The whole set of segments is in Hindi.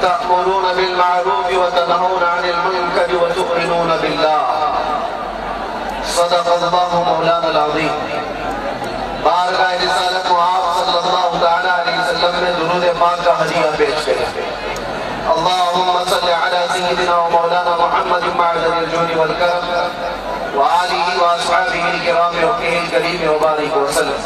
अतअमुरून बिल मारूफ व तनहूना अनिल मुनकर व तु'मिनून बिल्लाह। सदक़ल्लाहु मौलाना अज़ीम। बारगाह रिसालत मुआज़ सल्लल्लाहु तआला अलैहि वसल्लम में दुरूद पाक का हदिया पेश करें। अल्लाहुम्मा सल्लि अला सय्यिदिना व मौलाना मुहम्मद मअदनिल जूद वल करम व आलिहि व अस्हाबिहिल किराम व अहलिल करीम व बारिक वसल्लम।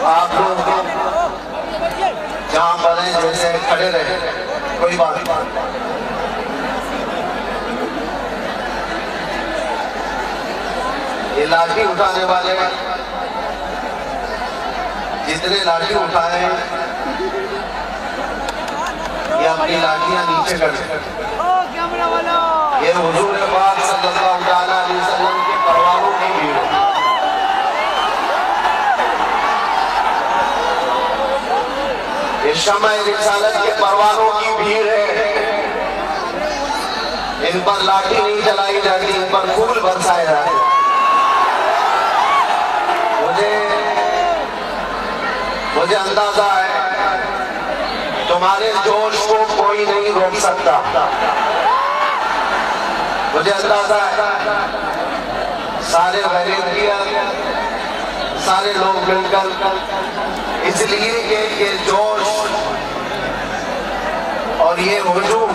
आप लोग जहाँ पर हैं जैसे खड़े रहे, कोई बात नहीं। ये लाठी उठाने वाले जितने लाठी उठाए हैं ये अपनी लाठियां नीचे कर दें। ये हुजूर पाक सल्लल्लाहु अलैहि वसल्लम के परवानों की भीड़ है। ये शम्अ रिसालत के परवानों की भीड़ है। इन पर लाठी नहीं चलाई जाती, इन पर फूल बरसाए जाते। मुझे अंदाजा है तुम्हारे जोश को कोई नहीं रोक सकता। मुझे अंदाजा है सारे वॉलंटियर, सारे लोग मिलकर इसलिए कि ये जोश और ये हुजूम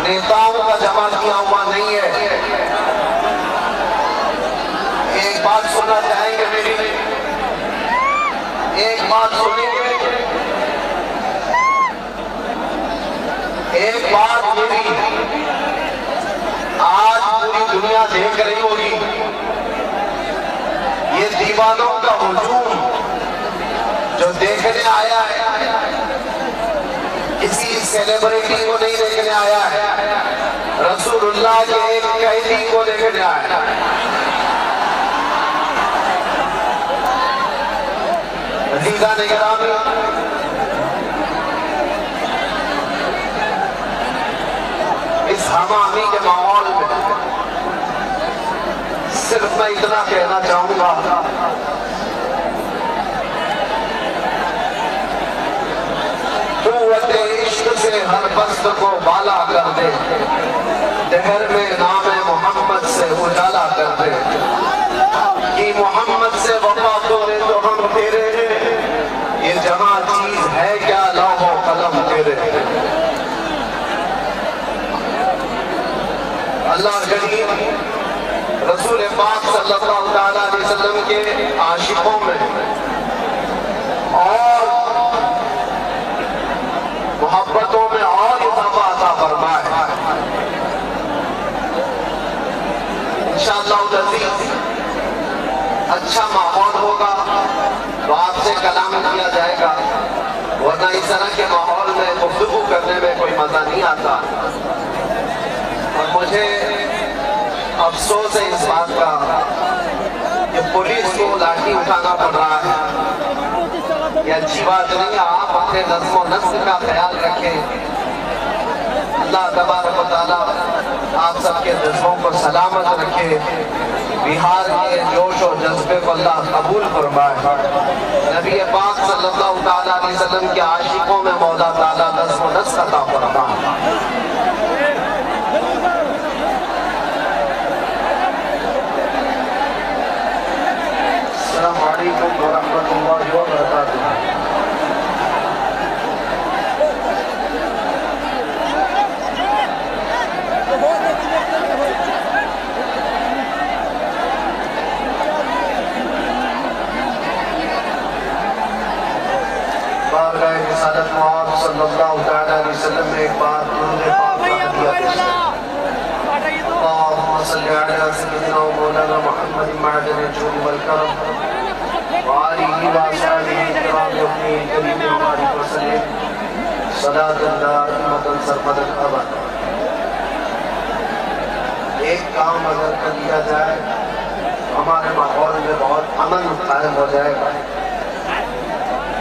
नेताओं का जमा किया हुआ नहीं है। एक बात सुनना चाहेंगे मेरी, एक बात सुनेंगे, एक बात मेरी आज पूरी दुनिया देख रही होगी। ये दीवानों का हुजूम जो देखने आया है, किसी सेलिब्रिटी को नहीं देखने आया है, रसूलुल्लाह के एक कैदी को देखने आया है। अज़ीज़ान गिरामी, इस हमामी के माहौल में सिर्फ मैं इतना कहना चाहूंगा, कुव्वते इश्क से हर बस्त को बाला कर दे, दहर में नाम मोहम्मद से उजाला कर दे। कि मोहम्मद से वफा तोड़े तो हम तेरे, ये जमा चीज है क्या लौहो कलम तेरे। अल्लाह करीम रसूल पाक सल्लल्लाहु अलैहि वसल्लम के आशिकों में और मोहब्बतों में और इजाफा अता फरमाए। इंशाअल्लाह अच्छा माहौल होगा तो आपसे कलाम किया जाएगा, वरना इस तरह के माहौल में गुफ्तगू करने में कोई मजा नहीं आता। और मुझे अफसोस है इस बात का कि पुलिस को लाठी उठाना पड़ रहा है। ये अच्छी बात नहीं है। आप अपने नज़्म व नस्ल का ख्याल रखें। अल्लाह तबारक व तआला आप सबके जज्बों को सलामत रखे। बिहार के जोश और जज्बे को अल्लाह कबूल फरमाए। नबी पाक सल्लल्लाहु अलैहि वसल्लम के आशिकों में मौला ताला नज़्म व नस्ल अता फरमाए। अस्सलामु अलैकुम व रहमतुल्लाहि व बरकातुहू। बारगाह रिसालत मुआज़ सल्लल्लाहु अलैहि वसल्लम में एक बार दुरूद पाक का हदिया पेश है। अल्लाहुम्मा सल्लि अला सय्यिदिना व मौलाना मुहम्मद मअदनिल जूद वल करम व आलिहि व अस्हाबिहिल किराम व अहलिल करीम व बारिक वसल्लम सलातन दाइमतन सरमदन अबद। एक काम अगर कर लिया जाए हमारे माहौल में बहुत अमन कायम हो जाएगा।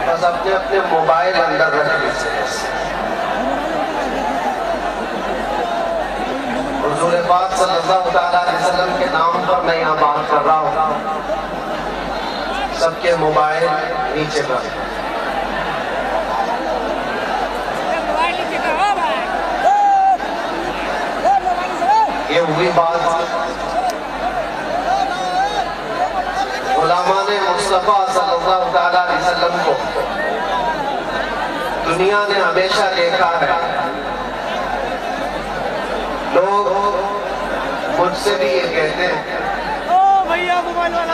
बस अपने अपने मोबाइल अंदर रख दीजिए। पाक सल्लल्लाहु अलैहि वसल्लम के नाम पर मैं यहाँ बात कर रहा हूँ। सबके मोबाइल नीचे कर। ये हुई बात गुलामाने मुस्तफा सल्लल्लाहु अलैहि वसल्लम को दुनिया ने हमेशा देखा है। लोग मुझसे भी ये कहते हैं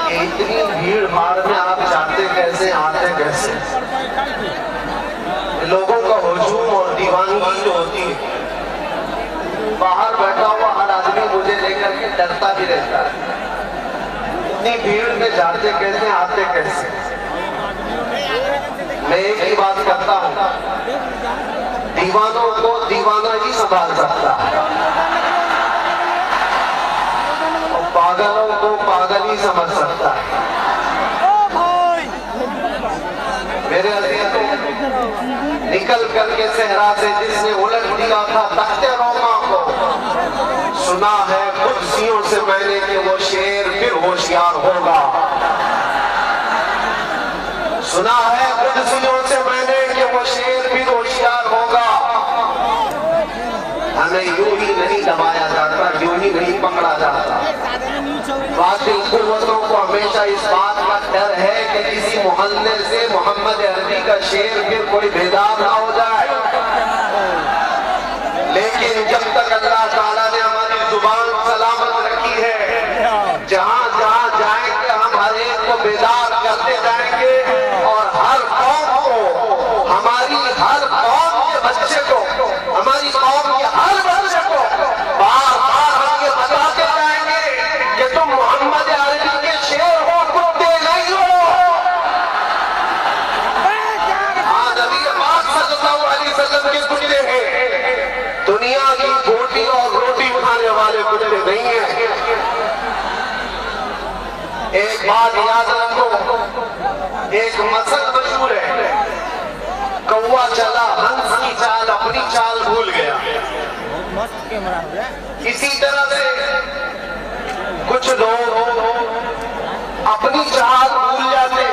कि इतनी भीड़ भाड़ में आप जाते कैसे, आते कैसे। लोगों का हुजूम और दीवानगी जो होती है, बाहर बैठा हुआ हर आदमी मुझे लेकर के डरता भी रहता है। इतनी भीड़ में जाते कैसे, आते कैसे। मैं एक ही बात करता हूँ, दीवानों को दीवाना ही संभाल सकता है और पागलों को पागल ही समझ सकता है। मेरे अजीजों, निकल करके सहरा से जिसने उलट दिया था तख्ते रोमा को, सुना है कुर्सियों से मैंने कि वो शेर फिर होशियार होगा। सुना है कुर्सियों से मैंने कि वो शेर फिर होशियार होगा। हमें यूं ही नहीं दबाया जाता, यूं ही नहीं पकड़ा जाता। बातिल कुव्वतों को हमेशा इस बात का डर है कि किसी मोहल्ले से मोहम्मद अरबी का शेर फिर कोई बेदार ना हो जाए। लेकिन जब तक अल्लाह ताला ने हमारी जुबान सलामत रखी है, जहां जहां जाएंगे हम हर एक को बेदार करते जाएंगे और हर कौम को, हमारी हर कौम के बच्चे को, हमारी कौम के हर बच्चे को बार बार हम ये बताते जाएंगे कि तुम मोहम्मद अरबी के शेर हो, कुत्ते नहीं हो। हाँ, नबी पाक सल्लल्लाहु अलैहि वसल्लम के कुत्ते हैं, दुनिया की बोटी और रोटी खाने वाले कुत्ते नहीं हैं। एक बात याद रखो, एक मसल मशहूर है, कौवा चला हंस की चाल, अपनी चाल भूल गया। इसी तरह से कुछ लोग अपनी चाल भूल जाते।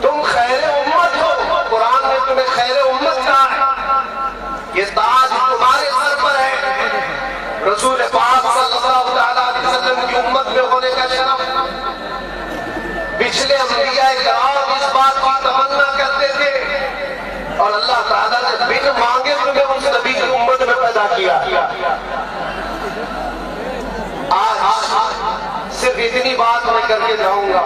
तुम खैरे उम्मत हो, कुरान ने तुम्हें खैरे उम्मत कहा है, ये ताज तुम्हारे सर पर है। रसूल पाक सल्लल्लाहु अलैहि वसल्लम की उम्मत में होने का शरफ पिछले अंबिया किराम इस बात की तमन्ना करते थे और अल्लाह ताला ने बिन मांगे तुम्हें उस नबी की उम्मत में पैदा किया। आज सिर्फ इतनी बात मैं करके जाऊंगा,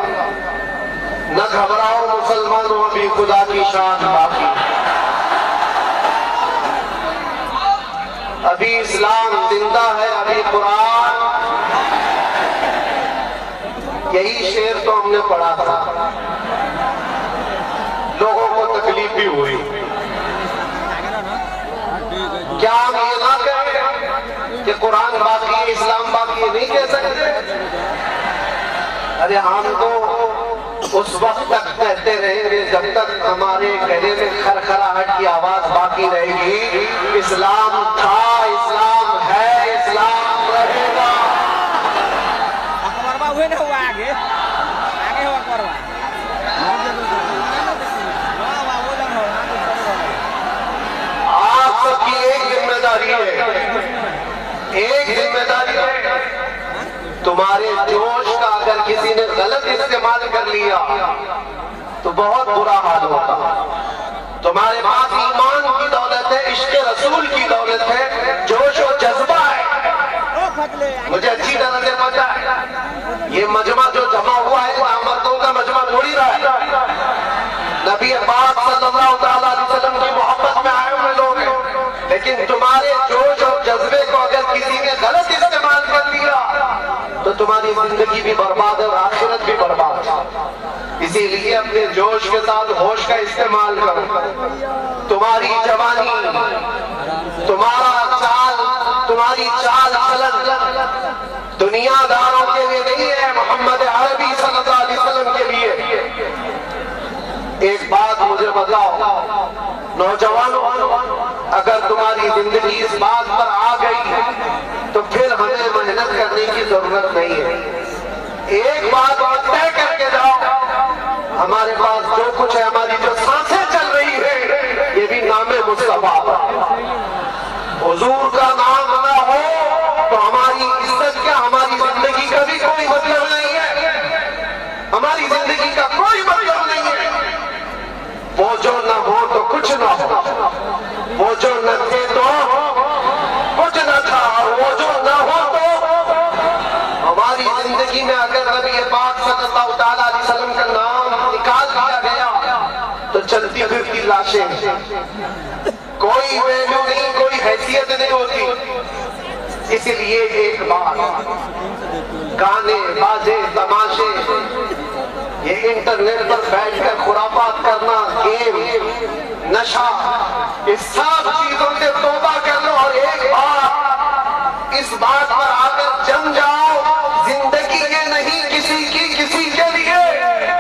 न घबराओ मुसलमानों, अभी खुदा की शान बाकी। अभी इस्लाम जिंदा है, अभी कुरान। यही शेर तो हमने पढ़ा था, लोगों को तकलीफ भी हुई। क्या हम ये ना कहें कि कुरान बाकी है, इस्लाम बाकी है? नहीं कह सकते। अरे हम तो उस वक्त तक कहते रहेंगे जब तक हमारे गले में खरखराहट की आवाज बाकी रहेगी। इस्लाम था, इस्लाम है, इस्लाम रहेगा। आप सबकी एक जिम्मेदारी है, एक जिम्मेदारी है, तुम्हारे जोश का अगर किसी ने गलत इस्तेमाल कर लिया तो बहुत बुरा हाल होगा। तुम्हारे पास ईमान की दौलत है, इश्क रसूल की दौलत है, जोश और जज्बा है। मुझे अच्छी तरह से पता है ये मजमा जो जमा हुआ है मर्दों का मजमा थोड़ी रहा है। नबी पाक सल्लल्लाहु अलैहि वसल्लम की मोहब्बत में आए हुए लोग हैं, लेकिन तुम्हारे जोश और जज्बे को अगर किसी ने गलत इस्तेमाल कर लिया तो तुम्हारी जिंदगी भी बर्बाद है और आखिरत भी बर्बाद है। इसीलिए अपने जोश के साथ होश का इस्तेमाल करो। तुम्हारी जवानी, तुम्हारा चाल, तुम्हारी चाल चलन दुनियादारों के लिए नहीं है, मोहम्मद अरबी सल्लल्लाहु अलैहि वसल्लम के लिए। एक बात मुझे बताओ नौजवानों, अगर तुम्हारी जिंदगी इस बात पर आ गई तो फिर हम जरूरत नहीं है। एक बात तय करके जाओ, हमारे पास जो कुछ है, हमारी जो सांसें चल रही है, ये भी नाम मुस्तफा हुजूर का नाम ना हो तो हमारी इज्जत क्या, हमारी जिंदगी का भी कोई मतलब नहीं है, हमारी जिंदगी का कोई मतलब नहीं है। वो जो न हो तो कुछ न हो, वो जो न थे तो कुछ न था, वो जो न हो तो हमारी जिंदगी में अगर नबी पाक सल्लल्लाहु अलैहि वसल्लम का नाम निकाल दिया गया तो चलती फिरती लाशें, कोई वैल्यू नहीं, कोई हैसियत नहीं होती। इसलिए एक बात, गाने बाजे तमाशे, ये इंटरनेट पर बैठकर खुराफात करना, गेम नशा, इस सब चीजों से तौबा कर लो और एक बार इस बात पर आकर जम जाओ, जिंदगी ये नहीं किसी की किसी के लिए,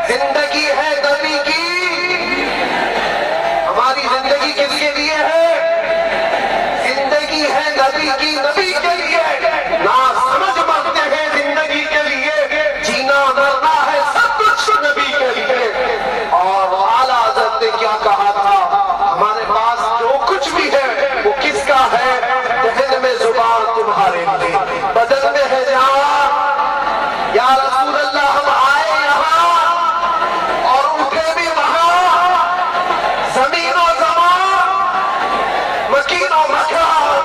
जिंदगी है नबी की। हमारी जिंदगी किसके लिए है? जिंदगी है नबी की, नबी के लिए। ना समझ मरते हैं जिंदगी के लिए, जीना मरना है सब कुछ नबी के लिए। और आला हज़रत ने क्या कहा था, हमारे पास जो कुछ भी है वो किसका है? दहन में जुबान तुम्हारे लिए, बदन में है जान। या रसूल अल्लाह, हम आए यहाँ और उठे भी वहां, जमीन और ज़मान, मकीन और मकान।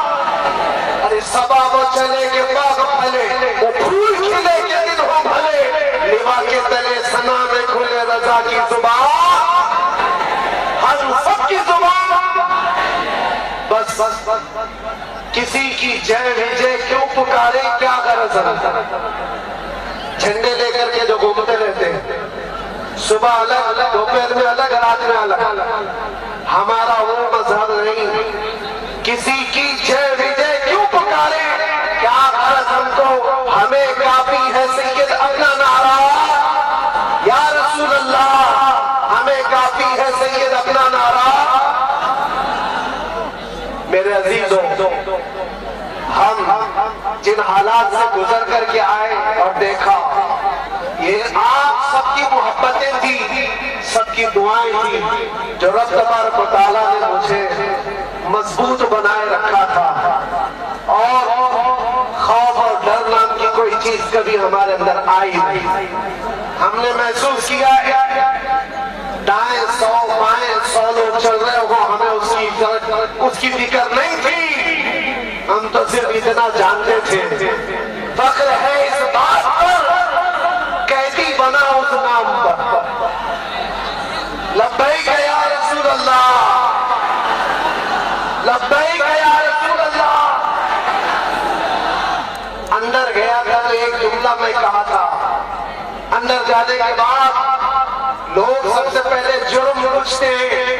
अरे सबा वो चले के बाग फले, वो फूल खिले के दिन हो भले, लिवा के तले सना में खुले रजा की जुबान, हम सबकी जुबान। बस बस बस किसी की जय विजय क्यों पुकारे, क्या गरज? झंडे लेकर के जो घूमते रहते हैं, सुबह अलग, दोपहर में अलग, रात में अलग, हमारा वो मजहब नहीं। किसी की जय विजय क्यों पुकारे, क्या गरज हमको? हमें काफी है सैयद अपना नारा। या रसूल अल्लाह, हमें काफी है सैयद अपना नारा। मेरे अजीजों, हम जिन हालात से गुजर करके आए और देखा, ये आप सबकी मोहब्बतें थी, सबकी दुआएं थी, जो रब तबारक व तआला ने मुझे मजबूत बनाए रखा था। और खौफ और डर नाम की कोई चीज कभी हमारे अंदर आई नहीं। हमने महसूस किया है दाएं 100 बाएं 100 लोग चल रहे हो, हमें उसकी फिक्र नहीं थी। हम तो सिर्फ इतना जानते थे, फख्र है इस बात पर, कैदी बना उस नाम पर। लब्बैक या रसूल अल्लाह, लब्बैक या रसूल अल्लाह। अंदर गया था तो एक जुमला मैं कहा था, अंदर जाने के बाद लोग सबसे पहले जुर्म पूछते हैं।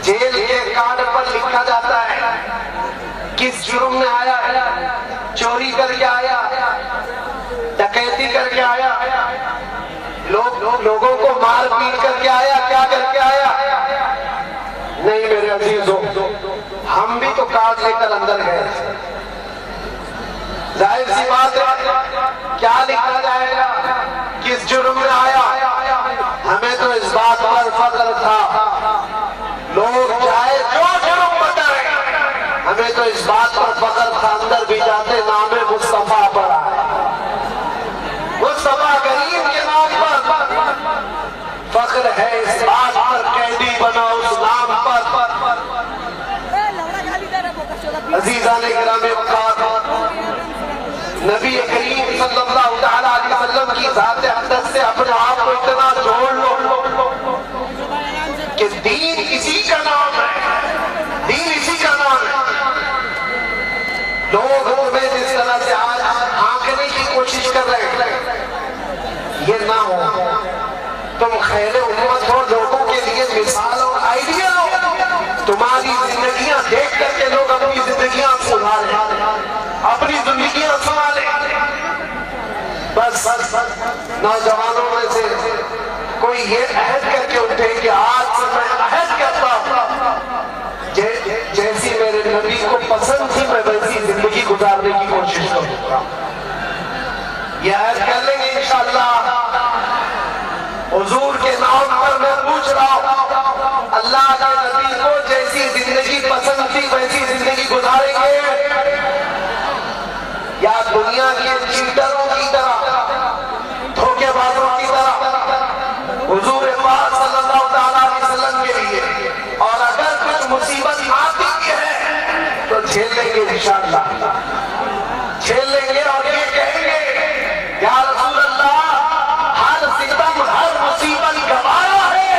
जेल के कार्ड पर लिखा जाता है किस जुर्म में आया है, चोरी करके आया, डकैती करके आया, लोगों को मार पीट करके आया, क्या करके आया? नहीं मेरे अजीजों, हम भी तो कार्ड लेकर अंदर गए। जाहिर सी बात है, क्या लिखा जाएगा, किस जुर्म में आया? हमें तो इस बात पर फख्र था, लोग चाहे जो जुर्म बताएं, हमें तो इस बात पर फख्र था, अंदर भी जाते नाम मुस्तफा पर आए, मुस्तफा करीम के नाम पर फख्र है, इस बात पर कैदी बना उस नाम पर। अजीज़ाने गिरामी वक़ार, नबी करीम सल्लल्लाहु अलैहि वसल्लम की ज़ात अक़दस से अपने आप को इतना जोड़ लो कि दीन इसी का नाम है, दीन इसी का नाम है। लोग हमें जिस तरह से आज आंकने की कोशिश कर रहे हैं, ये ना हो। तुम खैर उम्मत हो, लोगों के लिए मिसाल और आइडिया हो। तुम्हारी जिंदगियां देख करके लोग अपनी जिंदगियां सुधारें, अपनी जिंदगियां संभालें। बस नौजवानों में से कोई ये अहद करके उठे कि आज से मैं अहद करता हूं, जैसी मेरे नबी को पसंद थी मैं वैसी जिंदगी गुजारने की कोशिश करूंगा। ये ऐड कर लेंगे इंशाअल्लाह। हुजूर के नाम पर मैं पूछ रहा हूँ, अल्लाह के नबी को जैसी जिंदगी पसंद थी वैसी जिंदगी गुजारेंगे या दुनिया के चीटरों की तरह, धोखेबाजों की तरह हुजूर पाक सल्लल्लाहु अलैहि वसल्लम के लिए? और अगर कुछ मुसीबत आती है तो झेल लेंगे इंशाअल्लाह, झेल लेंगे और ये कहेंगे या रसूल अल्लाह, हर सितम हर मुसीबत गवारा है,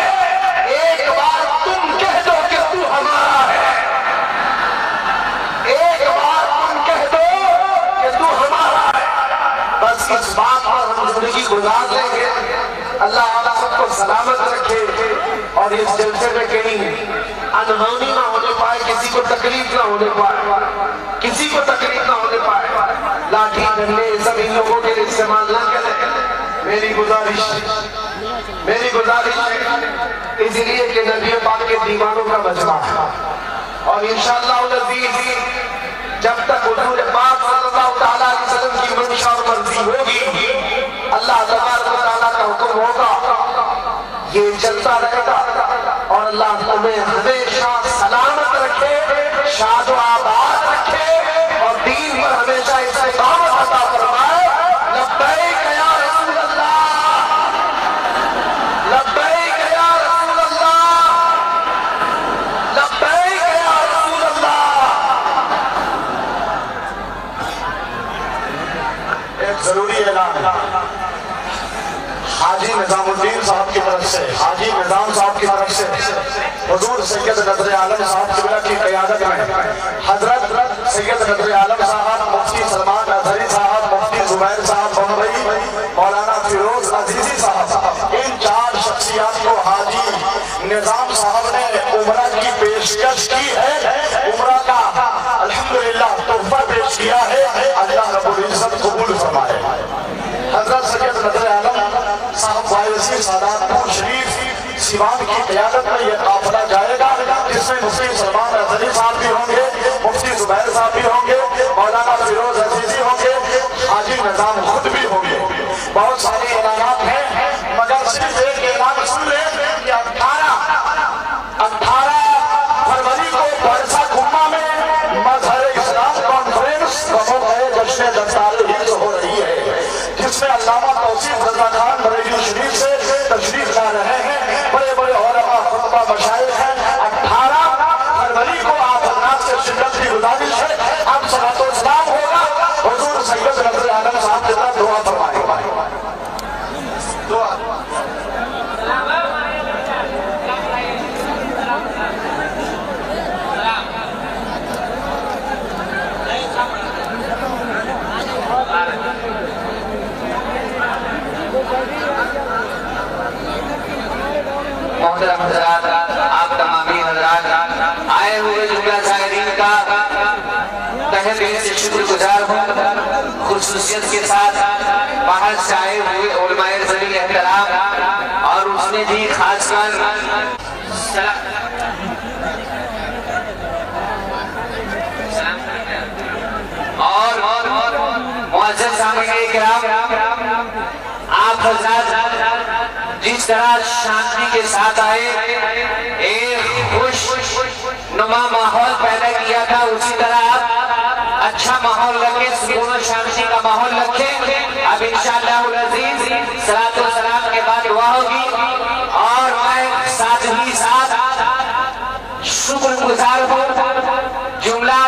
एक बार तुम कह दो कि तू हमारा है, एक बार तुम कह दो कि तू हमारा है। बस इस बात पर हम जिंदगी गुजार लेंगे। अल्लाह आप सबको सलामत रखे और इस जलसे में कहीं अनहोनी ना होने पाए, किसी को तकलीफ ना होने पाए, किसी को तकलीफ ना होने पाए। लाठी डंडे सब इन लोगों के लिए इस्तेमाल ना करें। मेरी गुजारिश है इसलिए कि नबी पाक के दीवानों का मजमा है और इंशाअल्लाह जब तक हुजूर पाक सल्लल्लाहु अलैहि वसल्लम की मंशा और मर्जी होगी, अल्लाह तबारक व तआला का हुक्म होगा, ये चलता रहेगा और अल्लाह तुम्हें हमेशा सलामत रखे, शाद व आबाद रखे और दीन पर हमेशा इस्तिकामत अता फरमाए। लब्बैक या रसूल अल्लाह, लब्बैक या रसूल अल्लाह, लब्बैक या रसूल अल्लाह। एक जरूरी ऐलान हाजी निजामुद्दीन साहब की तरफ से, हाजी निजाम साहब की तरफ से हुजूर सैयद नजर आलम साहब किबला की क़यादत में हजरत सैयद नजर आलम साहब, मुफ्ती सलमान अजहरी साहब, मुफ्ती जुबैर साहब बम्बई, मौलाना फिरोज अजीजी साहब, इन 4 शख्सियात को हाजी निजाम साहब ने उम्रा की पेशकश की है। उम्रा का अल्हम्दुलिल्लाह तोहफा पेश किया है। अल्लाह रब्बुल इज्जत कबूल फरमाए। हजरत सैयद नजर आलम साहब वायसी सादातपुर शरीफ सिवान की क़यादत में यह काफिला जाएगा, जिसमें मुफ्ती सलमान अजहरी साहब भी होंगे, मुफ्ती जुबैर साहब भी होंगे, मौलाना फिरोज अजीजी होंगे, हाजी निजाम खुद भी होंगे। बहुत सारे ऐलानात हैं मगर सिर्फ एक ऐलान सुन ले कि 18 फरवरी को बरसा गुम्मा में मजहर इस्लाम कॉन्फ्रेंस जश्न दस्तार हिंद हो रही है, जिसमें अल्लामा तौसीफ रज़ा खान बरेली शरीफ से तशरीफ ला रहे हैं। बड़े बड़े उलमा खुतबा मशाइख हैं। 18 फरवरी को आप हज़रात से शिद्दत की गुजारिश है। अब सलातो सलाम होगा, हुजूर सैयद नजर आलम साहब के साथ दुआ फरमाएंगे। दुआ आप तमामी हज़रात आए हुए जुमला शायरीन का तहे दिल से शुक्रगुजार हूँ। खुसूसियत के साथ बाहर से आए हुए उलमाए ज़मीन एहतराम और उसने भी खासकर और मुअज़्ज़ज़ सामईन किराम, आप हज़रात जिस तरह शांति के साथ आए, एक खुश नुमा माहौल पैदा किया था, उसी तरह आप अच्छा माहौल रखें, सुकून और शांति का माहौल रखें। अब इंशाअल्लाह अज़ीज़ सलातो सलाम के बाद दुआ होगी और मैं साथ ही साथ शुक्रगुजार हूँ जुमला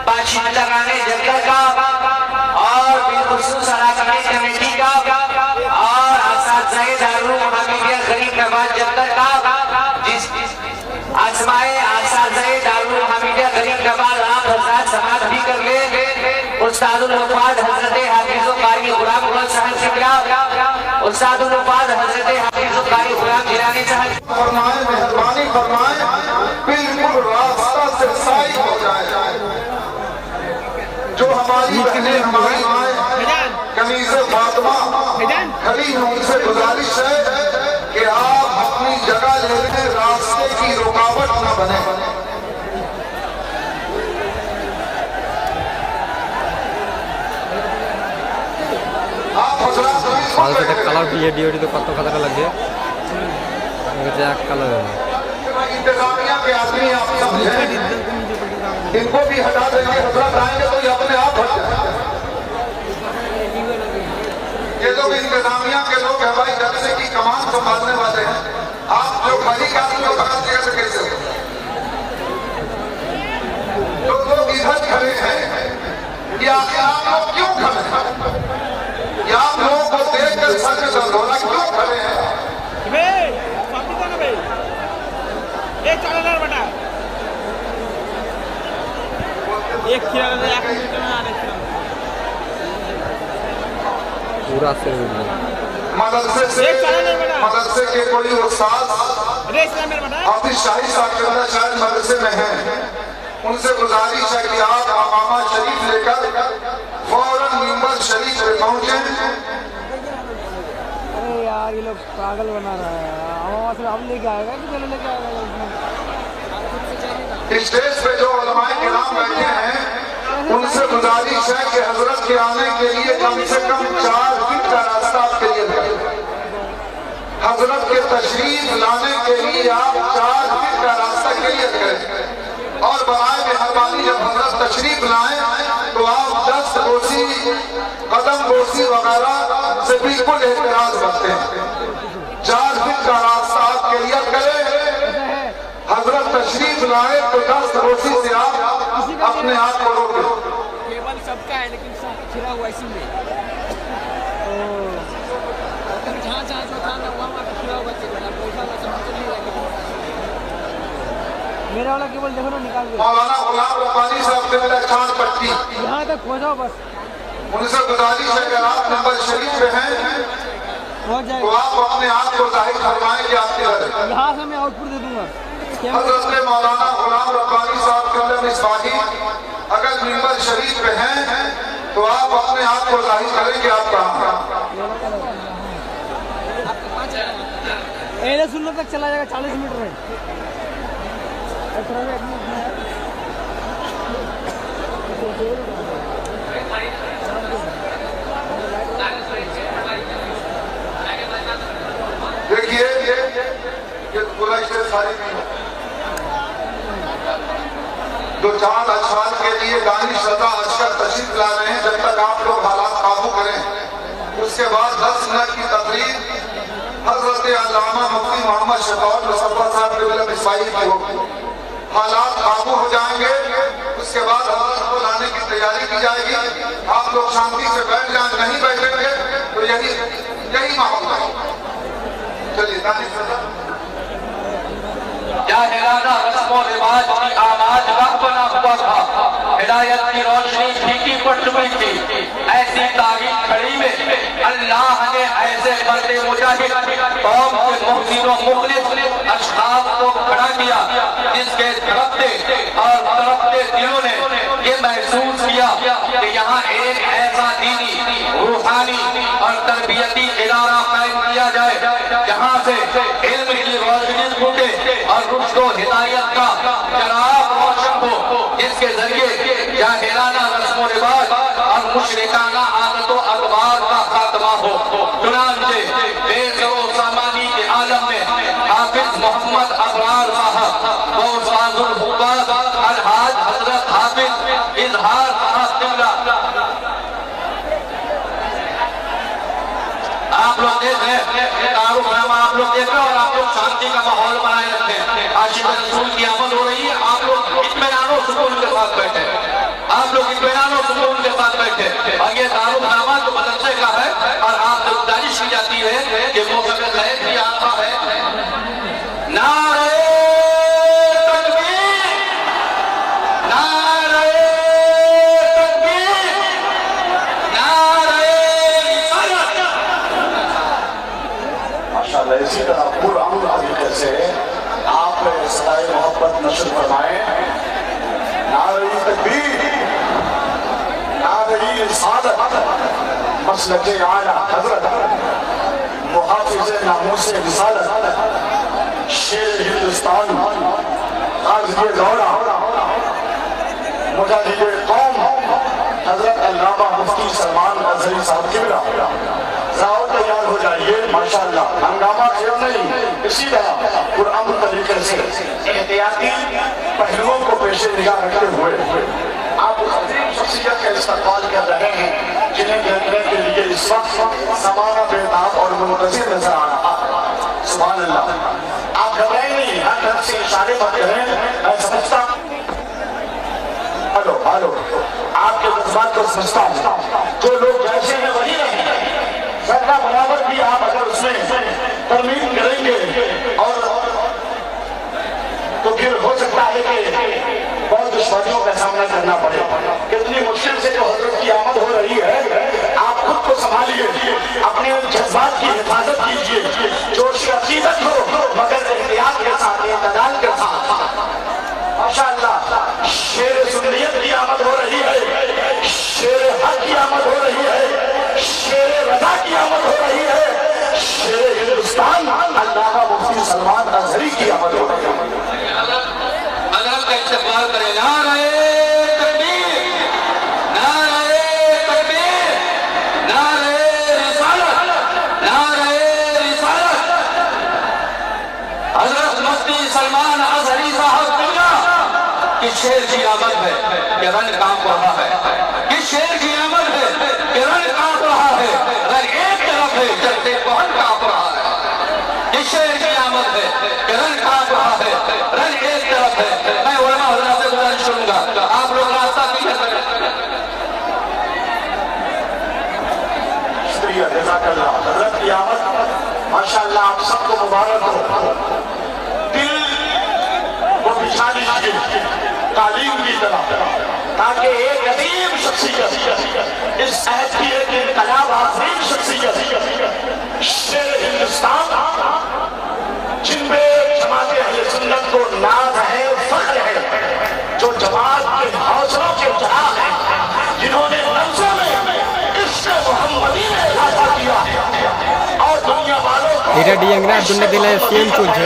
बातचीत लगाने जगह का और बिलखुसूस अलाक़ाई कमेटी का और असातिज़ाए दारुल हमीदिया गरीब नवाज जन्नत का, जिस आज़माए असातिज़ाए दारुल हमीदिया गरीब नवाज आप हज़रात समाअत भी कर ले। उस्तादुल वफ़ाद हज़रत हाफ़िज़ कारी गुलाम अहमद साहब किबला, उस्तादुल वफ़ाद हज़रत हाफ़िज़ कारी गुलाम जिलानी साहब फरमाए, मेहरबानी फरमाए, बिल्कुल रास्ता से साई हो जाए। जो हमारी बहनें हमारी माएँ कनीज़े फातिमा खड़ी हैं, उनसे गुजारिश है कि आप अपनी जगह लेने रास्ते की रुकावट न बने। रहे हैं। कलर भी डीओडी तो कत कलर लगे जैक कलर इंतजामिया के आदमी आप सब हैं, इनको भी हटा देंगे, हजरत आएंगे तो ये अपने आप हट जाएंगे। ये लोग इंतजामिया के लोग हैं भाई, जलसे की कमान संभालने वाले हैं। आप जो खाली आदमी को पकड़ दिया तो कैसे हो? जो लोग इधर खड़े हैं कि आखिर आप लोग क्यों खड़े हैं? या आप लोगों को देख कर सर में दर्द हो रहा, क्यों खड़े हैं? पूरा से मदरसे के कोई उस्ताद हाफिज शाही साहब शायद मदरसे में हैं, उनसे गुजारिश है कि आप अमामा शरीफ लेकर फौरन मिंबर शरीफ पे पहुंचे। अरे यार ये लोग पागल बना रहा है, अमामा से अब लेके आएगा कि पहले लेके आएगा? स्टेज पे जो उलमाए किराम बैठे हैं, उनसे गुजारिश है कि हजरत के आने के लिए कम से कम 4 फीट का रास्ता आपके लिए करें। हजरत के तशरीफ लाने के लिए आप 4 फीट का रास्ता क्लियर करें। और बराए मेहरबानी जब हजरत तशरीफ लाए तो आप दस्त बोसी, कदम बोसी वगैरह से बिल्कुल एहतराज करते हैं। 4 फीट का रास्ता आप क्लियर करें। हजरत तशरीफ लाए तो दस्त बोसी से आप अपने आप को रोके। केवल सबका है लेकिन सब खिला हुआ इसी में। जहाँ जहाँ जो था ना वहाँ खिला हुआ केवल, आप पैसा वैसा नहीं लगे। मेरा वाला केवल देखो ना निकाल के। मौलाना गुलाम रब्बानी साहब के मेरा चांद पट्टी यहाँ तक पहुँचाओ बस। उनसे गुजारिश है कि आप नंबर शरीफ पे हैं पहुँच तो जाएगा। आप अपने आप को जाहिर फरमाएं कि आपके घर यहाँ से मैं आउटपुट दे दूंगा। हजरत मौलाना गुलाम रब्बानी साहब के मिसबाही अगर मिंबर शरीफ पे हैं तो आप अपने आप को जाहिर करें कि आप कहाँ हैं। एले सुनने तक चला जाएगा 40 मीटर है। देखिए ये पूरा स्टेज सारी नहीं है। जो चांद अशफाक के लिए दानी सदा अशकर तशरीफ ला रहे हैं, जब तक आप लोग हालात काबू करें उसके बाद 10 मिनट की तकरीर हजरत अल्लामा मुफ्ती मोहम्मद शफाउत मुसफ़्फ़ा साहब के मिसबाही की होगी। हालात काबू हो जाएंगे, उसके बाद हजरत को लाने की तैयारी की जाएगी। आप लोग शांति से बैठ जाए, नहीं बैठेंगे तो यही माहौल है। चलिए दानी सदा जाहिराना रस्मो रिवाज की आवाज रख बना हुआ था, हिदायत की रोशनी फीकी पड़ चुकी थी। ऐसी तारीख खड़ी में अल्लाह ने ऐसे बंदे मुजाहिद कौम के मुहसिनों मुखलिस अशखास को खड़ा किया, जिसके तरफते और तरफते दिलों ने ये महसूस किया कि यहाँ एक ऐसा दीनी, रूहानी और तरबियती इदारा कायम किया जाए जहाँ से इल्म की रोशनी फूटे और रुश्तो हिदायत का चराग रोशन हो, जिसके जरिए जाहिराना रस्मो रिवाज और मुशरिकाना आदतों अखबार का खात्मा हो। चुनांचे बेसरो सामानी के आलम में हाफिज मोहम्मद अबरार साहब व उस्ताजुल हुफ़्फ़ाज़ अलहाज हजरत हाफिज इजहार साहब किबला आप लोग देख रहे हैं, आप लोग देख रहे हैं और आप लोग शांति का माहौल बनाए रखते हैं। आशिक़ रसूल की आमद हो रही है, आप लोग इत्मीनान और सुकून के साथ बैठे, आप लोग इत्मीनान और सुकून के साथ बैठे। और ये दारुलनामा जो मदरसे का है और आपसे गुजारिश की जाती है कि मौके पे खैर भी आता है। नारे तकबीर, नारे तकबीर, नारे रिसालत। माशाअल्लाह इसी तरह पुरान तरीके से आप सदाए मोहब्बत नशर फरमाएं। नारे तकबीर, नारे रिसालत, मसलके आला हजरत मुहाफिज़े नामूसे रिसालत, शेर हिंदुस्तान गाज़ी दौला मुजाहिद कौम हजरत अल्लामा मुफ्ती सलमान अज़हरी साहब किबला। रहिए माशाअल्लाह, हंगामा खेल नहीं, इसी तरह पुरअमन तरीके से एहतियाती पहलुओं को पेशे निगाह रखते हुए आप उस अजीम शख्सियत का इस्तेमाल कर रहे हैं जिन्हें देखने के लिए इस वक्त समाना बेताब और मुंतज़िर नजर आ रहा है। सुभान अल्लाह। आप घबराए नहीं, हर ढंग से इशारे मत करें। मैं समझता हेलो हेलो आपके जज्बात को समझता हूँ। जो लोग जैसे हैं वही रहें, सरकार बराबर भी आप अगर उसमें तरमीम करेंगे और तो फिर हो सकता है कि बहुत दुश्मनियों का सामना करना पड़े। कितनी मुश्किल से जो हजरत की आमद हो रही है, आप खुद को संभालिए, अपने जज्बात की हिफाजत कीजिए, जोश की अकीदत हो मगर एहतियात के साथ, इत्मीनान के साथ। माशाअल्लाह शेर सुन्नियत की आमद हो रही है, शेर हक की आमद हो रही है, शेर रजा की आमद हो रही है, शेर हिंदुस्तान अल्लामा मुफ्ती सलमान अजहरी की आमद हो रही है। अल्लाह का इस्तेमाल करें। नारे तकबीर, नारे तकबीर, नारे रिसालत, नारे रिसालत। हजरत मुफ्ती सलमान अजहरी साहब कि शेर की आमद है कि रन कांप रहा है, कि शेर की आमद है कि रन कांप रहा है, रन एक तरफ है चलते पवन कांप रहा है। कि शेर की आमद है कि रन कांप रहा है, रन एक तरफ है। मैं उलमा हज़रात से गुजारिश करूंगा, आप लोग रास्ता नहीं कर सकते। शुक्रिया, जज़ाकल्लाह। हज़रत की आमद माशाअल्लाह आप सबको मुबारक हो। दिल को बिछा लीजिए तालीम की तरह, ताकि एक अजीम शख्सियत, इस अहद की एक इनकलाब आफरीन शख्सियत, शेर हिंदुस्तान, जिनपे जमात अहले सुन्नत को नाज है, फख्र है, जो जमात के हौसलों के चराग हैं, जिन्होंने लफ्ज़ों में इश्क़ मुहम्मदी में इजाफा किया और दुनिया वालों को এটা ডিএংরা দুনিয়া দিলে সিএম চলছে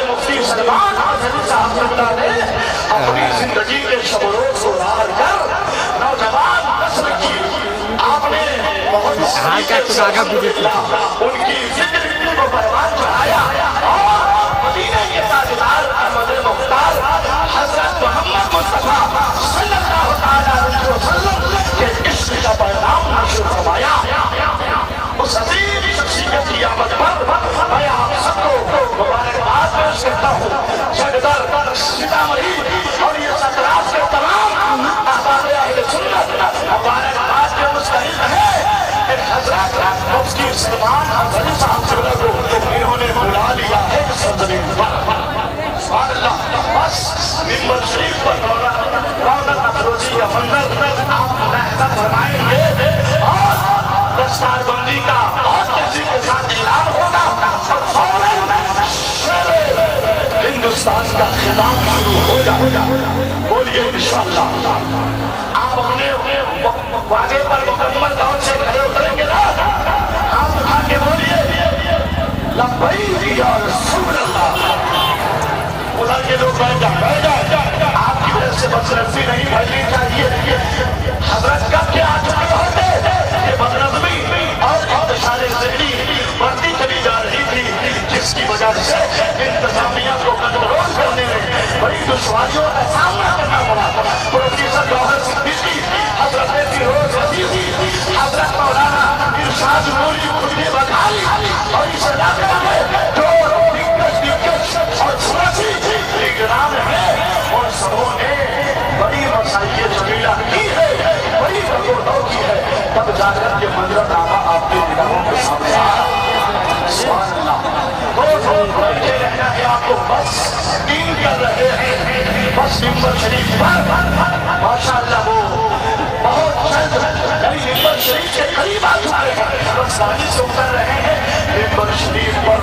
मुफ्ती सलमान अजहरी साहब ने अपनी जिंदगी के शब-ओ-रोज़ को रार कर नौजवान नस्ल की आपने बहुत उनकी जिंदगी को बर्बाद कराया और मदीने के ताजदार अहमद मुख्तार हजरत मोहम्मद मुस्तफा सल्लल्लाहु अलैहि वसल्लम के इश्क का पैगाम नशर फरमाया। उस अजीम शख्सियत की आमद पर मैं आप सबको मुबारकबाद पेश करता हूँ। जगदर, सीतामढ़ी और ये सतराज के तमाम अहबाब अहले सुन्नत मुबारकबाद के मुस्तहिक है कि हजरत मुफ्ती सलमान अजहरी साहब को इन्होंने बुला लिया है सरजमीन पर। सुभान अल्लाह। बस मिंबर शरीफ पर रौनक अफरोजी का मंजर आप मुलाहिजा फरमाएंगे और दस्तारबंदी का और तेजी के साथ ऐलान होगा और हिंदुस्तान का खिताब शुरू हो जाएगा। बोलिए इंशाअल्लाह। आप अपने वादे पर मुकम्मल तौर से खड़े उतरेंगे ना, हाथ उठा के बोलिए लब्बैक या रसूल अल्लाह। उधर के लोग बैठ जाए, आपकी वजह से बदनज़मी नहीं फैलनी चाहिए। हजरत कब के आ चुके होते ये बदनज़मी और इंतशारे ज़हनी बढ़ती चली जा रही थी, जिसकी वजह से इंतजामिया को कंट्रोल करने में बड़ी दुश्वारियों का सामना करना पड़ा। प्रोफेसर जौहर सिद्दीकी, हजरत फिरोज अजीज़ी, हजरत मौलाना इरशाद नूरी खुद ने बखाली और इस इलाके में जो दिग्गज और सुरक्षी निगरान है और सबों ने बड़ी मसाइल जमीला की है, बड़ी बगौर की है, तब जाकर के मंजरनामा आपके निगाहों के सामने आया। सुभान अल्लाह। रोज बैठे रहना है आपको, बस दीन कर रहे हैं, बस मिंबर शरीफ पर माशाअल्लाह वो बहुत जल्द मिंबर शरीफ के करीब आ चुके हैं, बस गाड़ी से उतर रहे हैं, मिंबर शरीफ पर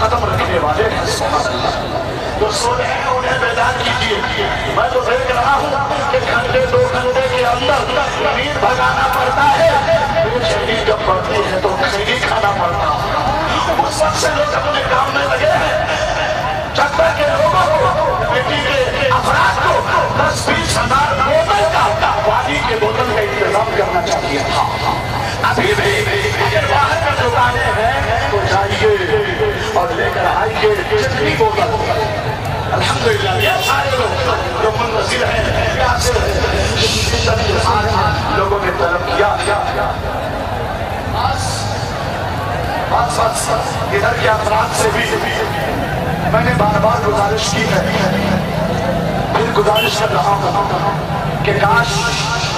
कदम रखने वाले हैं। सुभान अल्लाह। जो सो रहे हैं उन्हें बेदार कीजिए। मैं तो देख रहा हूँ कि घंटे 2 घंटे के अंदर नींद भगाना पड़ता है, बेचैनी जब बढ़ती है तो खैनी खाना पड़ता है। उस वक्त से लोग अपने काम में लगे हैं। चक्कर के लोगों को, बेटी के अफराद को 10-20 हजार बोतल का पानी के बोतल का इंतजाम करना चाहिए। अल्हम्दुलिल्लाह ये सारे लोग जो मुनतज़िर हैं यहाँ से शिद्दत के साथ लोगों ने तलब किया। बस इधर के अफराद से भी मैंने बार बार गुजारिश की है, फिर गुजारिश कर रहा हूँ कि काश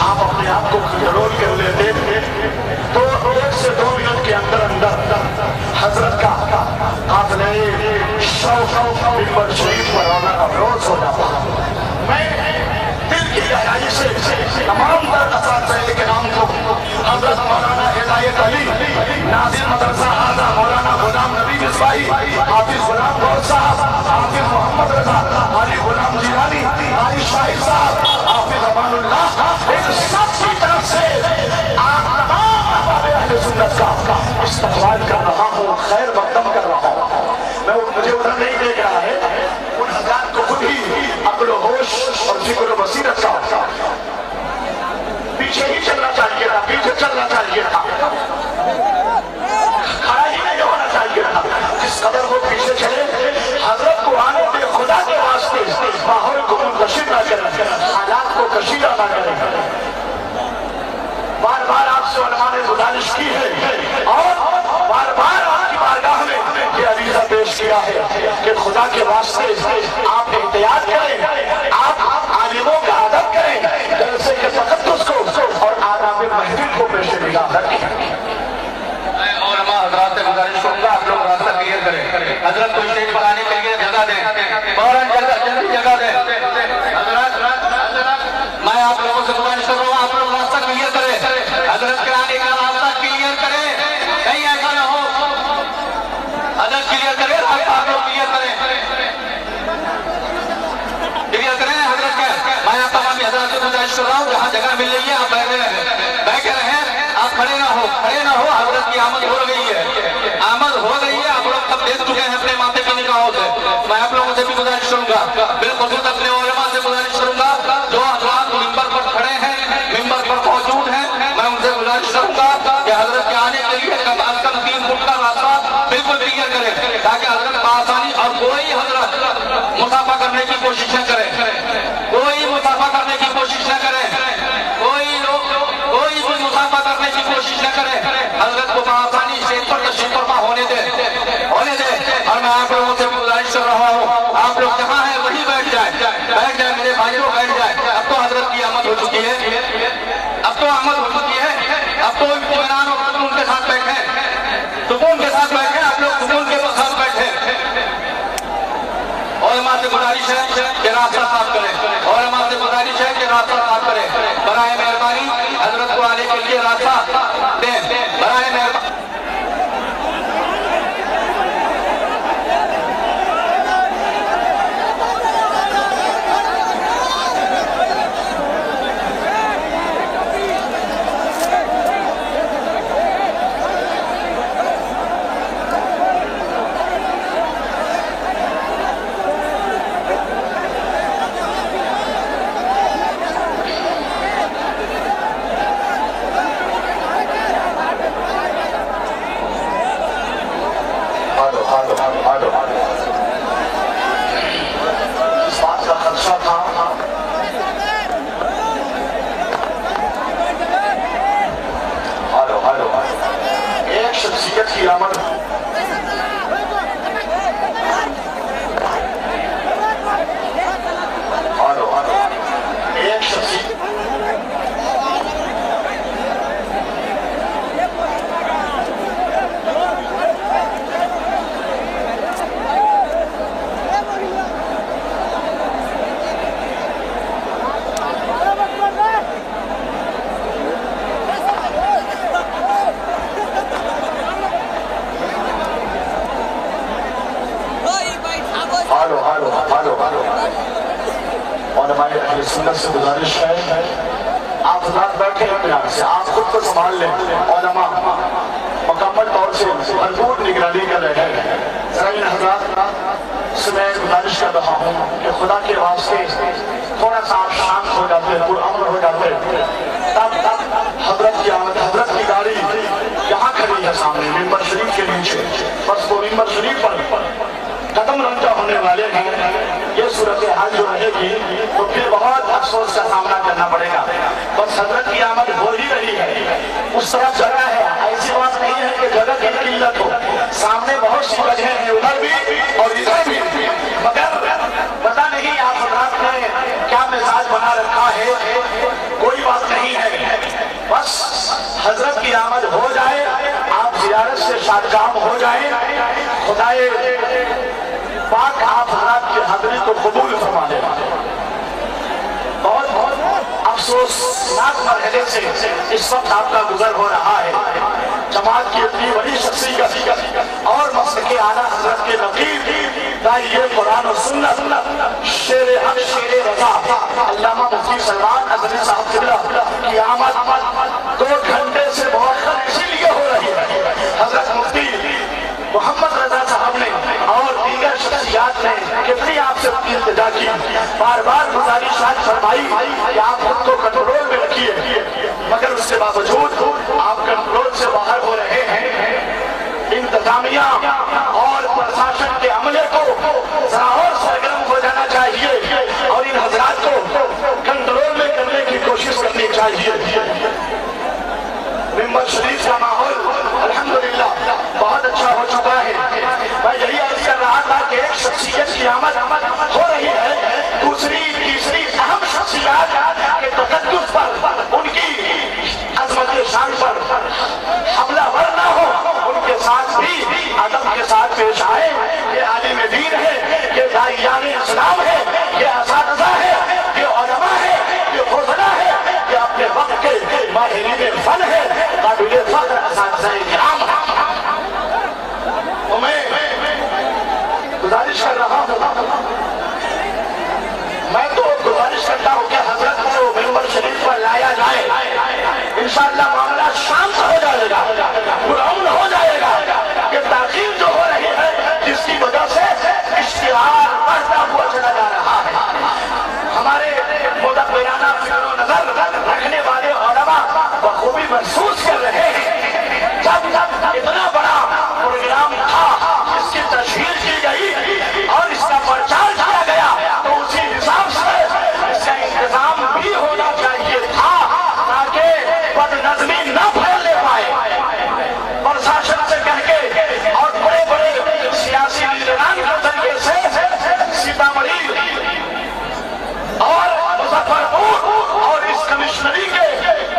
आप अपने आप को कंट्रोल कर लेते तो 1 से 2 मिनट के अंदर अंदर हजरत का आपने मिंबर शरीफ पर आना का रोज हो जाता। मैं दिल की गहराई से तमाम दरअसल के नाम को हजरत मौलाना हिदायत अली नाज़िर मदरसा आज़ा मौलाना गुलाम नबी मिसबाही हाफिज गुलाम गौस साहब हाफिज मोहम्मद रजा हाजी गुलाम जिलानी हाजी शाहिद साहब हाफिज अमानुल्लाह इन सबकी तरफ से आप तमाम अहले सुन्नत का इस्तकबाल कर रहा हूँ, खैर मकदम कर रहा हूँ। मैं मुझे उधर नहीं देख रहा है, उन हज़रात को खुद ही अक्ल होश और जिक्र बसीरत का पीछे ही चलना चाहिए था, पीछे चलना चाहिए था, खड़ा ही नहीं होना चाहिए था। जिस कदर वो पीछे चले हजरत को आने दे खुदा के वास्ते माहौल को मुंतशिर ना करें, हालात को कशीदा ना करें। बार बार आपसे उलमा ने गुजारिश की है और बार बार आपकी बारगाह में ये अरीज़ा पेश किया है कि खुदा के वास्ते आप एहतियात करें, आप आलिमों का अदब करें, जैसे कि तकद्दुस को और आदाब महफिल को पेश निगाह रखें। और मैं हजरात से गुजारिश करूंगा आप लोग रास्ता क्लियर करें, हजरत को स्टेज पर आने के लिए जगह दें, फौरन जल्दी जगह दें। मैं आप लोगों से गुजारिश कर रहा हूँ आप लोग रास्ता क्लियर करें, हजरत के आने का रास्ता क्लियर करें, कहीं ऐसा न हो हजरत क्लियर करें, आप लोग क्लियर करें हजरत के। मैं आप तमाम हजरत से गुजारिश कर रहा हूँ जहाँ जगह मिल रही है आप बैठे रहें, आप खड़े ना हो, हजरत की आमद हो गई है, आप लोग सब देख चुके हैं अपने माथे की निगाहों से। मैं आप लोगों से भी गुजारिश करूंगा, बिल्कुल अपने उलमा से गुजारिश करूंगा जो हजरात मिंबर पर खड़े हैं, मिंबर पर मौजूद हैं, मैं उनसे गुजारिश करूंगा कि हजरत के आने के लिए कम अज कम 3 फुट का रास्ता बिल्कुल क्लियर करें ताकि हजरत आसानी और कोई हजरत मुसाफा करने की कोशिश न करे, कोई मुसाफा करने की कोशिश न करे, कोई भी मुसाफा करने की कोशिश न करे, हजरत को आसानी स्टेज पर तशरीफ फरमा होने दे। और मैं आप लोगों से गुजारिश कर रहा हूँ आप लोग जहाँ हैं वहीं बैठ जाए मेरे भाइयों, बैठ जाए। अब तो हजरत की आमद हो चुकी है, अब तो इत्मीनान और सुकून के साथ बैठे, आप लोग सुकून के साथ बैठे। और मां से गुजारिश है कि रास्ता साफ करें, और मां से गुजारिश है कि रास्ता साफ करें, बराए मेहरबानी हजरत को आने के लिए रास्ता दें, बराए मेहरबानी। इस बात का खदशा था एक शख्सियत की आमद एक शख्सियत और हमारे अहले सुन्नत से गुजारिश है आप साथ बैठे हैं से आप खुद को संभाल लें और मुकम्मल तौर से भरपूर निगरानी कर रहे हैं। हजरात से मैं गुजारिश कर रहा हूँ कि खुदा के वास्ते थोड़ा सा आप शांत हो जाते हैं, पुरअमन हो जाते हैं, तब हजरत की आमद, हजरत की गाड़ी यहाँ खड़ी है सामने मिंबर शरीफ के नीचे, बस वो मिंबर शरीफ पर कदम रंजा होने वाले हैं। ये सूरत हाल जो रहेगी तो फिर बहुत अफसोस का सामना करना पड़ेगा। बस हजरत की आमद हो ही रही है, उस तरफ जगह है, ऐसी बात नहीं है कि जगह की किल्लत हो। सामने बहुत सी जगह है, उधर भी और इधर भी, मगर पता नहीं आप हजरत ने क्या मिजाज बना रखा है। कोई बात नहीं है, बस हजरत की आमद हो जाए, आप जियारत से शादकाम हो जाए, खुदाए पाक आप हजरत की हाज़िरी को कबूल फरमा लेना। बहुत बहुत अफसोसनाक मरहले से इस वक्त आपका गुजर हो रहा है। जमात की इतनी बड़ी शख्सियत और मसलके आला हजरत के नकीब दाइए कुरान और सुन्नत शेर हक शेर रज़ा अल्लामा मुफ्ती सलमान अज़हरी साहब क़िबला की आमद 2 घंटे से बहुत इसीलिए हो रही है। हजरत मुफ्ती मोहम्मद रजा साहब ने और दीगर शख्सियात ने कितनी आपसे इल्तिजा की, बार बार गुजारिशात फरमाई कि आप खुद को कंट्रोल में रखिए, मगर उसके बावजूद आप कंट्रोल से बाहर हो रहे हैं। इंतजामिया और प्रशासन के अमले को जरा और सरगर्म हो जाना चाहिए और इन हजरात को कंट्रोल में करने की कोशिश करनी चाहिए। मिंबर शरीफ का माहौल अल्हम्दुलिल्लाह बहुत अच्छा हो चुका है। मैं यही अर्ज कर रहा था कि एक शख्सियत की आमद हो रही है, दूसरी तीसरी अहम शख्सियत के तकद्दुस पर, उनकी अज़मत शान पर हमलावर ना हो, उनके साथ भी अदब के साथ पेश आए। ये आलिम दीन है, ये दाइयाने इस्लाम है, ये असातिज़ा है, ये उलमा है, ये फुज़ला है, ये अपने वक्त के माहिरीन फन है, काबिल फ़ख्र असातिज़ाए किराम है। मैं गुजारिश कर रहा हूँ, मैं तो गुजारिश करता हूँ कि हजरत को मिंबर शरीफ पर लाया जाए, इंशाअल्लाह मामला शांत हो जाएगा, पुरअमन हो जाएगा। कि ताख़ीर जो हो रही है, जिसकी वजह से इश्तिहार बढ़ता हुआ चला जा रहा है। हमारे मुदब्बिराना फिक्र नजर रखने वाले उलमा बखूबी महसूस कर रहे हैं, जब इतना बड़ा प्रोग्राम था, इसकी तशहीर की गई और इसका प्रचार किया गया, तो उसी हिसाब से इसका इंतजाम भी होना चाहिए था ताकि बदनज़मी न फैलने पाए। प्रशासन से कह के और बड़े बड़े सियासी लीडरान के जरिए से सीतामढ़ी और मुजफ्फरपुर और इस कमिश्नरी के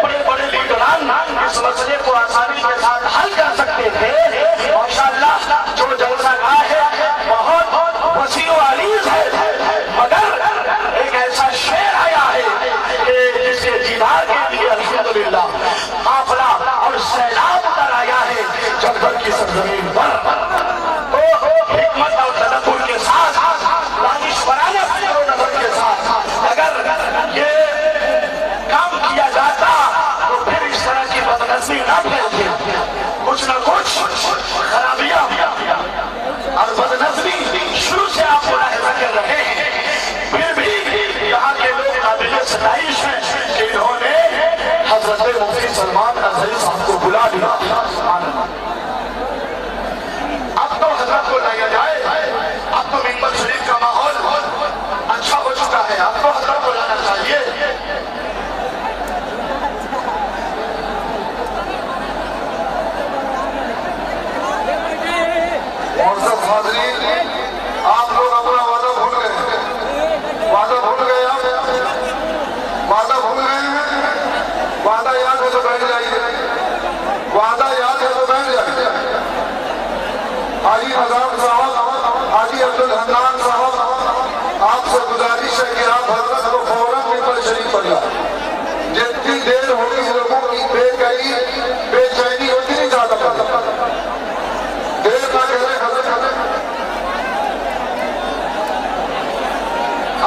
बड़े बड़े लीडरान इस मसले को आसानी के साथ हल कर सकते थे। माशाअल्लाह जो जलसागाह है बहुत वसीअ व अरीज़ है, मगर एक ऐसा शेर आया है कि जिसके दीदार के लिए अल्हम्दुलिल्लाह काफिला और सैलाब उतर आया है जगदल की सरजमीन पर। तो हिकमत और तदब्बुर के साथ, दानिशवराना फिक्र नज़र के साथ अगर ये काम किया जाता तो फिर इस तरह की बदनज़मी न फैलती। कुछ न कुछ खराबियां और बदनज़मी शुरू से आप मुलाहिज़ा कर रहे हैं, फिर भी यहाँ के लोग काबिल सताइश हैं कि इन्होंने हज़रत मुफ्ती सलमान अज़हरी साहब को बुला लिया। अब तो हज़रत को लाया जाए, अब तो मिंबर शरीफ का माहौल अच्छा हो चुका है, अब तो हज़रत को लाना चाहिए। और सब हाज़रीन, आप लोग अपना वादा भूल गए, वादा भूल गए, वादा भूल गए हैं। वादा याद है तो बैठ जाइए, वादा याद है तो बैठ जाइए। हाजी नज़ाम साहब, हाजी अब्दुल हन्नान साहब, आपसे गुजारिश है कि आप हज़रत को फौरन मिंबर शरीफ पर लाएं। जितनी देर होगी लोगों की बेचैनी उतनी ज्यादा देर ना करें।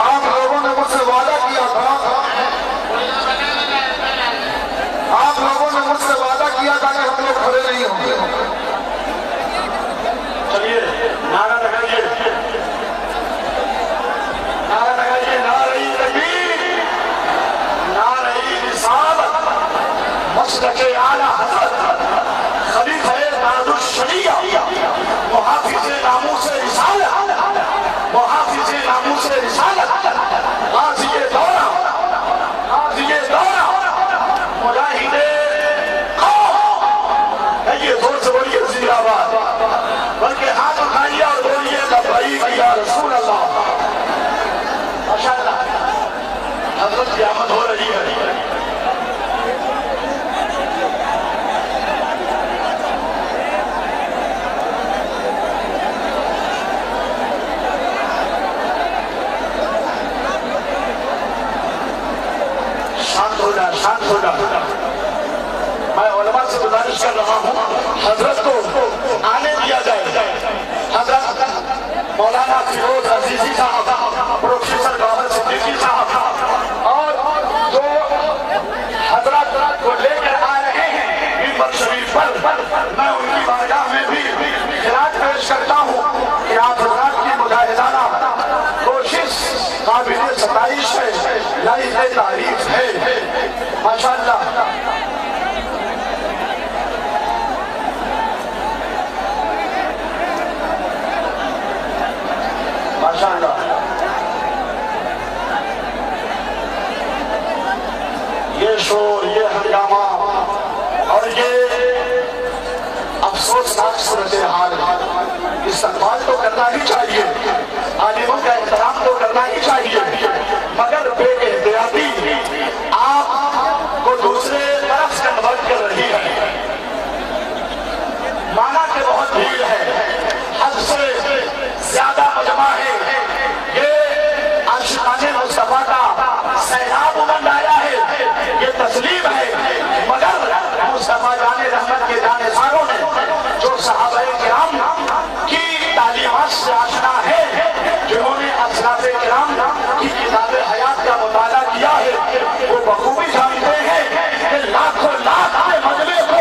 आप लोगों ने मुझसे वादा किया था, आप लोगों ने मुझसे वादा किया था कि हम लोग खड़े नहीं होंगे। चलिए नारा लगाइए, नारा लगाइए, नारे तकबीर, नारे रिसालत, मसलके आला हज़रत खलीफा दारुल शरीया, मुहाफिज़े नामूस रिसालत, मुहाफिज़े नामूस रिसालत गाज़ी दौरा मुजाहिदे ये जोर से बोलिए जिंदाबाद, बल्कि हाथ उठाइए और बोलिए लब्बैक या रसूल अल्लाह। माशाअल्लाह हज़रत की आमद हो रही है। शांत हो जा। मैं उलमा से गुजारिश कर रहा हूँ हजरत को आने दिया जाए। हजरत मौलाना फिरोज अजीजी साहब, प्रोफेसर गौहर सिद्दीकी साहब और जो हजरत को लेकर आ रहे हैं मिंबर शरीफ पर, मैं उनकी बारगाह में भी खिराज पेश करता हूँ कि आप हजरत की मुजाहिदाना कोशिश काबिल सताइश है, लाइक़ तारीफ है। माशाअल्लाह माशाअल्लाह ये शोर, ये हंगामा और ये अफसोसनाक सूरत हाल, इस्तकबाल तो करना ही चाहिए, आलिमों का एहतराम तो करना ही चाहिए, मगर बेएहतियाती आपको दूसरे तरफ कन्वर्ट कर रही है। माना कि बहुत भीड़ है, हद से ज्यादा मजमा है, ये आशिकाने मुस्तफा का सैलाब उमड़ आया है, ये तस्लीम है। मगर मुस्तफा जाने रहमत के जानेसारों ने जो सहाबाए किराम की तालीमात से आशना है, जिन्होंने असलाफे किराम की किताबे हयात का मुताला किया है, वो बखूबी जानते हैं कि लाखों लाख के मजमे को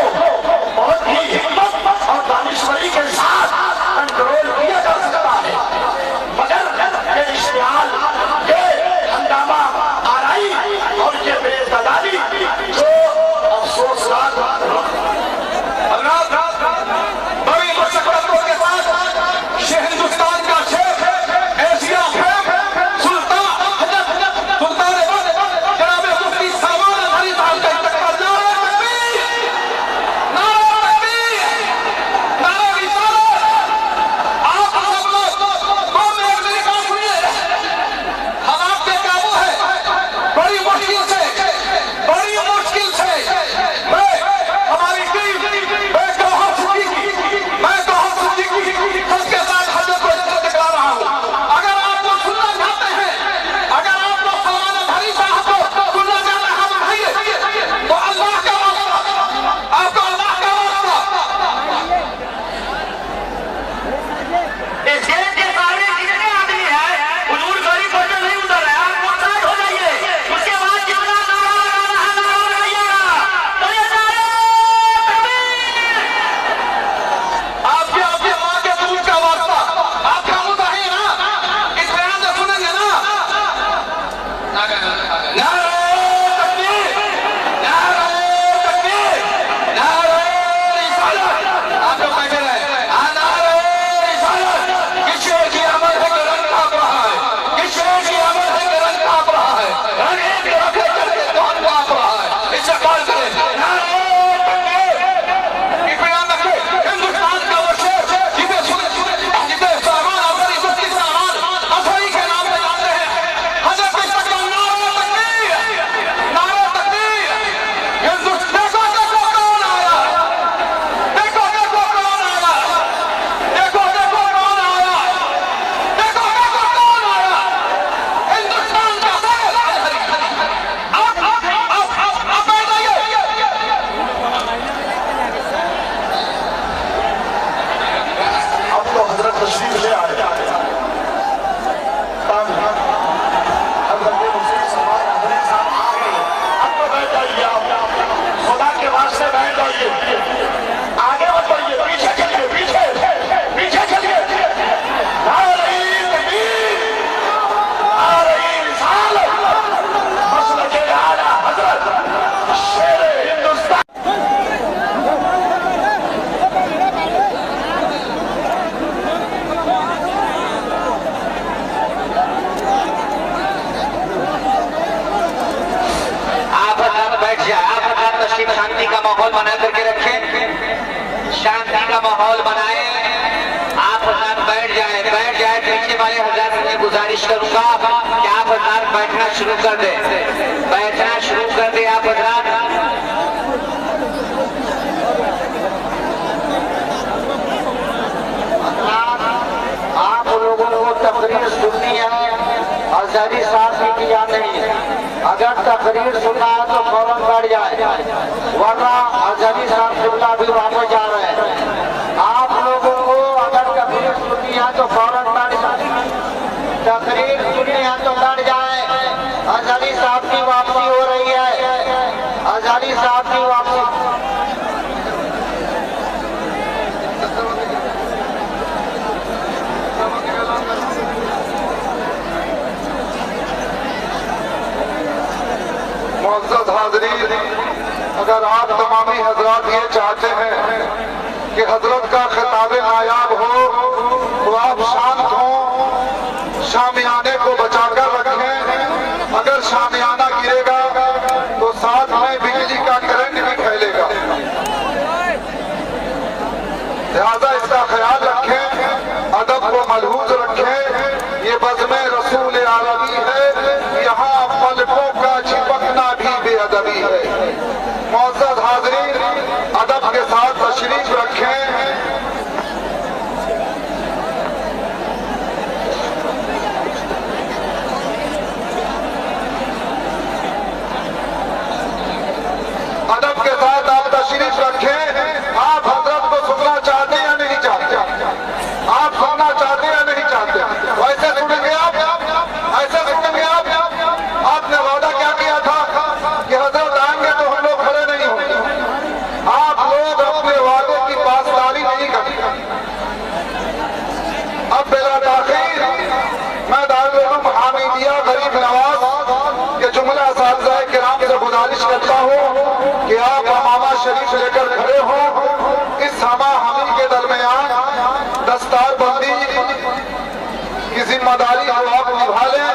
बहुत ही हिम्मत और दानिशवरी के साथ कंट्रोल किया जा सकता है। मगर ये इश्तिहाल, ये हंगामा आराई और ये बेतदारी जो अफसोसनाक बड़ी मशक्कतों के साथ हिंदुस्तान का शेख एशिया सुल्तान हजरत माहौल बना करके रखें, शांति का माहौल बनाए। आप हजरात बैठ जाए। पीछे वाले हजरात से गुजारिश करूंगा कि आप हजरात बैठना शुरू कर दे, आप हजरात। आप लोगों को तकरीर सुननी है, अजहरी साहब की या नहीं। अगर तकरीर सुनना है तो फौरन बैठ जाए, वरना अजहरी साहब जुमला भी वापस जा रहे हैं। आप लोगों को अगर तकरीर सुननी है तो फौरन बैठ जाए, तकरीर सुननी है तो बैठ जाए। अजहरी साहब की वापसी हो रही है, अजहरी साहब की वापसी। मुअज़्ज़ज़ हाज़रीन, अगर आप तमामी हजरात ये चाहते हैं कि हजरत का खिताब नायाब हो तो आप शांत हों, शामियाने को बचाकर रखें। अगर शामियाना गिरेगा तो साथ में बिजली का करंट भी फैलेगा, लिहाजा इसका ख्याल रखें, अदब को मलहूज रखें। ये बज़्म रसूल आलमी है, यहाँ पलकों का चिपकना भी बेअदबी है। मुअज़्ज़ज़ हाज़रीन, अदब के साथ तशरीफ रखें। अदब के साथ आप तशरीफ रखें। आप हजरत को सुनना चाहते हैं या नहीं चाहते? आप सुनना चाहते हैं या नहीं चाहते? वैसे सुनेंगे आप, ऐसे सुनेंगे आप। आपने वादा क्या किया था कि हजरत आएंगे तो हम लोग खड़े नहीं होंगे। आप लोग अपने वादे की पासदारी नहीं करते। अब बिला ताखीर मैं दारुल उलूम हामिदिया गरीब नवाज के जुमला असातिज़ाए किराम से गुजारिश करता हूँ कि आप अमामा शरीफ लेकर खड़े हो। इस हमा हमी के दरमियान दस्तारबंदी की जिम्मेदारी को आप निभा लें।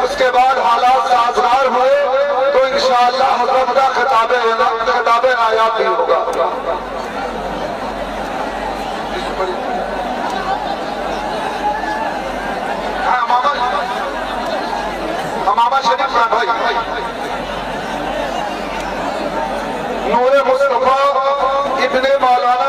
उसके बाद हालात साजगार हुए तो इंशाअल्लाह हजरत का खिताब नायाब भी होगा। अमामा शरीफ में भाई नूरे मुस्तफा इब्ने मौलाना